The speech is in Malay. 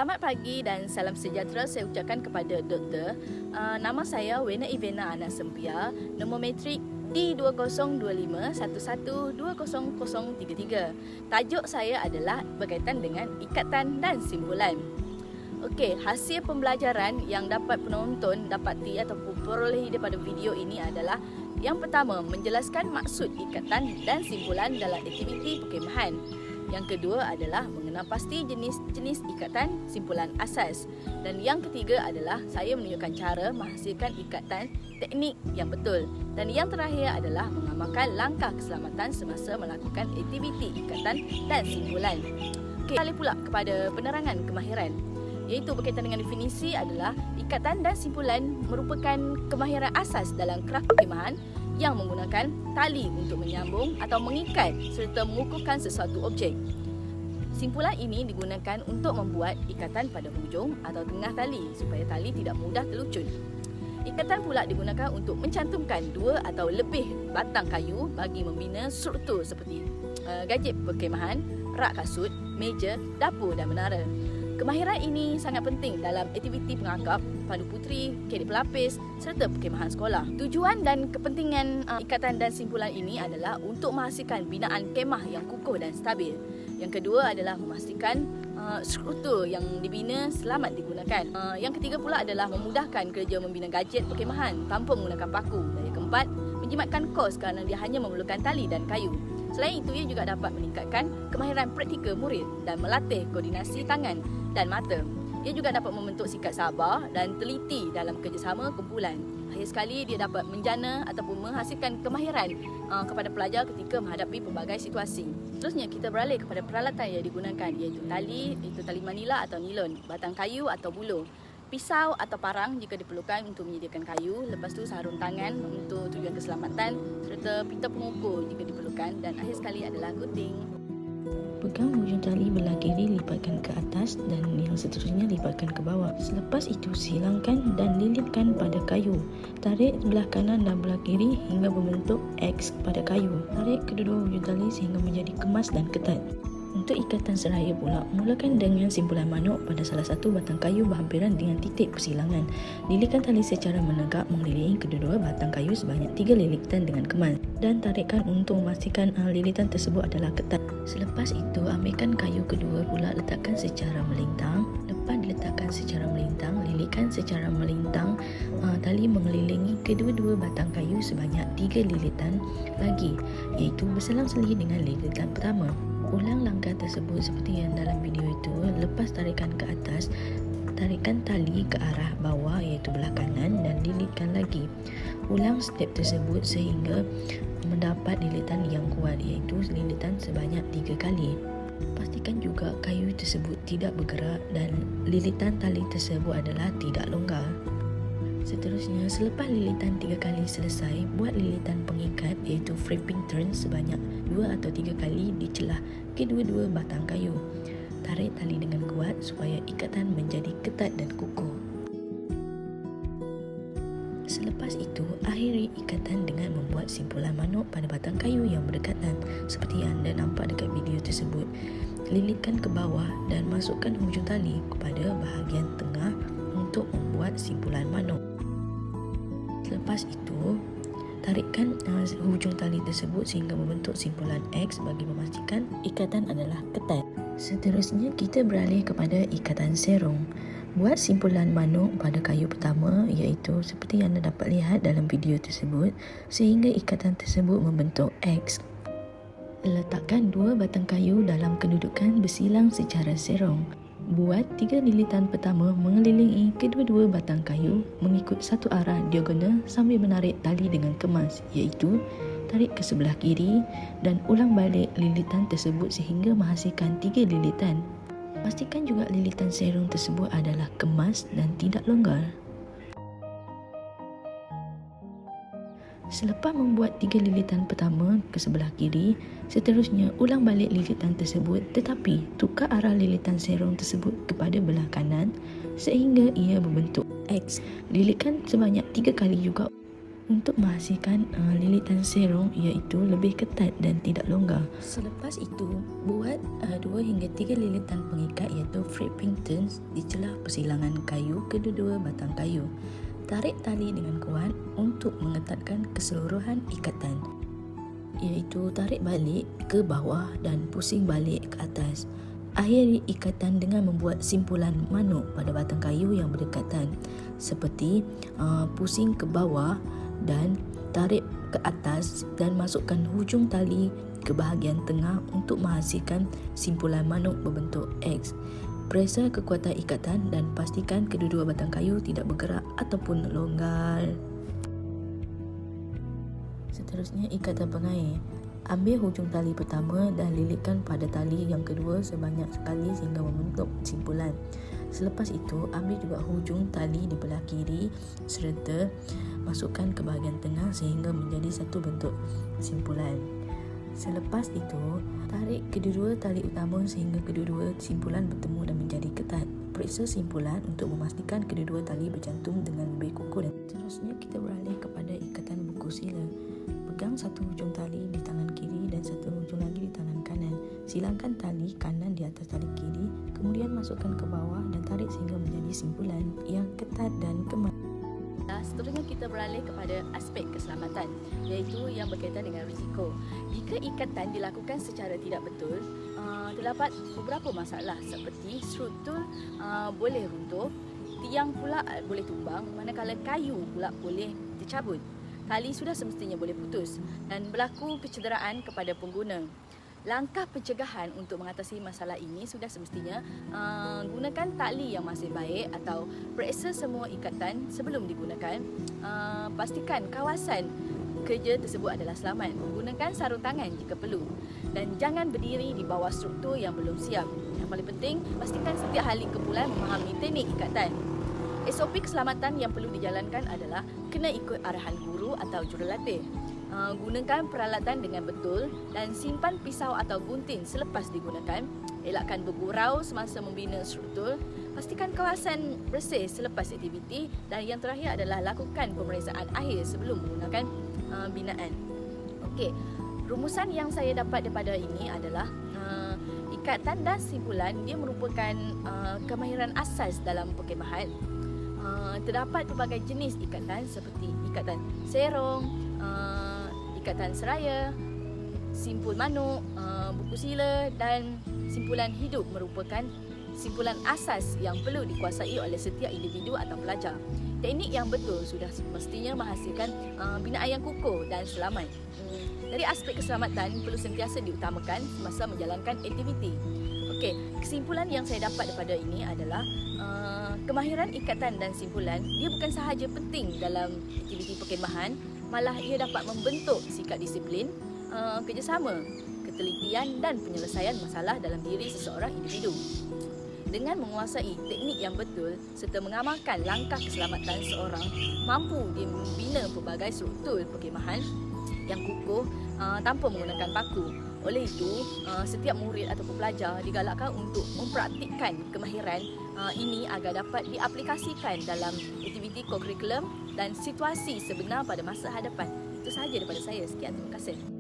Selamat pagi dan salam sejahtera saya ucapkan kepada Doktor. Nama saya Wena Ivena Ana Sempia, nombor matrik D202011120033. Tajuk saya adalah berkaitan dengan ikatan dan simpulan. Okey, hasil pembelajaran yang dapat penonton dapati ataupun perolehi daripada video ini adalah yang pertama, menjelaskan maksud ikatan dan simpulan dalam aktiviti perkhemahan. Yang kedua adalah mengenal pasti jenis-jenis ikatan simpulan asas. Dan yang ketiga adalah saya menunjukkan cara menghasilkan ikatan teknik yang betul. Dan yang terakhir adalah mengamalkan langkah keselamatan semasa melakukan aktiviti ikatan dan simpulan. Okey, kali pula kepada penerangan kemahiran, iaitu berkaitan dengan definisi adalah ikatan dan simpulan merupakan kemahiran asas dalam kraf perkhemahan yang menggunakan tali untuk menyambung atau mengikat serta mengukuhkan sesuatu objek. Simpulan ini digunakan untuk membuat ikatan pada hujung atau tengah tali supaya tali tidak mudah terlucut. Ikatan pula digunakan untuk mencantumkan dua atau lebih batang kayu bagi membina struktur seperti gadget perkhemahan, rak kasut, meja, dapur dan menara. Kemahiran ini sangat penting dalam aktiviti pengangkap, pandu puteri, kedek pelapis serta perkhemahan sekolah. Tujuan dan kepentingan ikatan dan simpulan ini adalah untuk menghasilkan binaan kemah yang kukuh dan stabil. Yang kedua adalah memastikan struktur yang dibina selamat digunakan. Yang ketiga pula adalah memudahkan kerja membina gadget perkhemahan tanpa menggunakan paku. Dan yang keempat, menjimatkan kos kerana dia hanya memerlukan tali dan kayu. Selain itu, ia juga dapat meningkatkan kemahiran praktikal murid dan melatih koordinasi tangan dan mata. Ia juga dapat membentuk sikap sabar dan teliti dalam kerjasama kumpulan. Akhir sekali, dia dapat menjana ataupun menghasilkan kemahiran kepada pelajar ketika menghadapi pelbagai situasi. Seterusnya, kita beralih kepada peralatan yang digunakan, iaitu tali manila atau nilon, batang kayu atau buluh, pisau atau parang jika diperlukan untuk menyediakan kayu, lepas tu sarung tangan untuk tujuan keselamatan serta pita pengukur jika diperlukan, dan akhir sekali adalah gunting. Pegang hujung tali belah kiri, lipatkan ke atas dan yang seterusnya lipatkan ke bawah. Selepas itu silangkan dan lilitkan pada kayu. Tarik belah kanan dan belah kiri hingga membentuk X pada kayu. Tarik kedua-dua hujung tali sehingga menjadi kemas dan ketat. Untuk ikatan seraya pula, mulakan dengan simpulan manuk pada salah satu batang kayu berhampiran dengan titik persilangan. Lilitkan tali secara menegak mengelilingi kedua-dua batang kayu sebanyak 3 lilitan dengan kemas dan tarikkan untuk memastikan lilitan tersebut adalah ketat. Selepas itu, ambilkan kayu kedua pula letakkan secara melintang. Lepas diletakkan secara melintang, lilitkan secara melintang tali mengelilingi kedua-dua batang kayu sebanyak 3 lilitan lagi, iaitu berselang-seli dengan lilitan pertama. Ulang langkah tersebut seperti yang dalam video itu. Lepas tarikan ke atas, tarikan tali ke arah bawah iaitu belah kanan dan lilitkan lagi. Ulang step tersebut sehingga mendapat lilitan yang kuat, iaitu lilitan sebanyak 3 kali. Pastikan juga kayu tersebut tidak bergerak dan lilitan tali tersebut adalah tidak longgar. Seterusnya, selepas lilitan 3 kali selesai, buat lilitan pengikat iaitu frapping turn sebanyak 2 atau 3 kali di celah kedua-dua batang kayu. Tarik tali dengan kuat supaya ikatan menjadi ketat dan kukuh. Selepas itu, akhiri ikatan dengan membuat simpulan manuk pada batang kayu yang berdekatan seperti yang anda nampak dekat video tersebut. Lilitkan ke bawah dan masukkan hujung tali kepada bahagian tengah untuk membuat simpulan manuk. Selepas itu, tarikkan hujung tali tersebut sehingga membentuk simpulan X bagi memastikan ikatan adalah ketat. Seterusnya, kita beralih kepada ikatan serong. Buat simpulan manuk pada kayu pertama, iaitu seperti yang anda dapat lihat dalam video tersebut, sehingga ikatan tersebut membentuk X. Letakkan 2 batang kayu dalam kedudukan bersilang secara serong. Buat 3 lilitan pertama mengelilingi kedua-dua batang kayu mengikut satu arah diagonal sambil menarik tali dengan kemas, iaitu tarik ke sebelah kiri dan ulang balik lilitan tersebut sehingga menghasilkan 3 lilitan. Pastikan juga lilitan serong tersebut adalah kemas dan tidak longgar. Selepas membuat 3 lilitan pertama ke sebelah kiri, seterusnya ulang balik lilitan tersebut tetapi tukar arah lilitan serong tersebut kepada belah kanan sehingga ia membentuk X. Lilitkan sebanyak 3 kali juga untuk menghasilkan lilitan serong iaitu lebih ketat dan tidak longgar. Selepas itu, buat 2 hingga 3 lilitan pengikat iaitu free pintons di celah persilangan kayu kedua-dua batang kayu. Tarik tali dengan kuat untuk mengetatkan keseluruhan ikatan, iaitu tarik balik ke bawah dan pusing balik ke atas. Akhiri ikatan dengan membuat simpulan manuk pada batang kayu yang berdekatan, seperti pusing ke bawah dan tarik ke atas dan masukkan hujung tali ke bahagian tengah untuk menghasilkan simpulan manuk berbentuk X. Peresa kekuatan ikatan dan pastikan kedua-dua batang kayu tidak bergerak ataupun longgar. Seterusnya, ikatan pengair. Ambil hujung tali pertama dan lilitkan pada tali yang kedua sebanyak sekali sehingga membentuk simpulan. Selepas itu, ambil juga hujung tali di belah kiri serta masukkan ke bahagian tengah sehingga menjadi satu bentuk simpulan. Selepas itu, tarik kedua-dua tali utama sehingga kedua-dua simpulan bertemu dan menjadi ketat. Periksa simpulan untuk memastikan kedua-dua tali bercantum dengan lebih kukuh. Dan seterusnya, kita beralih kepada ikatan buku sila. Pegang satu hujung tali di tangan kiri dan satu hujung lagi di tangan kanan. Silangkan tali kanan di atas tali kiri, kemudian masukkan ke bawah dan tarik sehingga menjadi simpulan yang ketat dan kemas. Seterusnya kita beralih kepada aspek keselamatan, iaitu yang berkaitan dengan risiko. Jika ikatan dilakukan secara tidak betul, terdapat beberapa masalah seperti struktur boleh runtuh, tiang pula boleh tumbang, manakala kayu pula boleh tercabut. Tali sudah semestinya boleh putus dan berlaku kecederaan kepada pengguna. Langkah pencegahan untuk mengatasi masalah ini sudah semestinya gunakan tali yang masih baik atau periksa semua ikatan sebelum digunakan. Pastikan kawasan kerja tersebut adalah selamat. Gunakan sarung tangan jika perlu dan jangan berdiri di bawah struktur yang belum siap. Yang paling penting, pastikan setiap ahli kumpulan memahami teknik ikatan. SOP keselamatan yang perlu dijalankan adalah kena ikut arahan guru atau jurulatih. Gunakan peralatan dengan betul dan simpan pisau atau gunting selepas digunakan. Elakkan bergurau semasa membina struktur. Pastikan kawasan bersih selepas aktiviti dan yang terakhir adalah lakukan pemeriksaan akhir sebelum menggunakan binaan. Okey, rumusan yang saya dapat daripada ini adalah ikatan dan simpulan dia merupakan kemahiran asas dalam perkhidmatan. Terdapat pelbagai jenis ikatan seperti ikatan serong, ikatan seraya, simpul manuk, buku sila dan simpulan hidup merupakan simpulan asas yang perlu dikuasai oleh setiap individu atau pelajar. Teknik yang betul sudah semestinya menghasilkan binaan yang kukuh dan selamat. Dari aspek keselamatan perlu sentiasa diutamakan semasa menjalankan aktiviti. Okey, kesimpulan yang saya dapat daripada ini adalah kemahiran ikatan dan simpulan dia bukan sahaja penting dalam aktiviti perkhidmatan, malah ia dapat membentuk sikap disiplin, kerjasama, ketelitian dan penyelesaian masalah dalam diri seseorang individu. Dengan menguasai teknik yang betul serta mengamalkan langkah keselamatan seorang, mampu dia membina pelbagai struktur perkhidmatan yang kukuh tanpa menggunakan paku. Oleh itu, setiap murid ataupun pelajar digalakkan untuk mempraktikkan kemahiran ini agar dapat diaplikasikan dalam aktiviti kokurikulum dan situasi sebenar pada masa hadapan. Itu sahaja daripada saya. Sekian, terima kasih.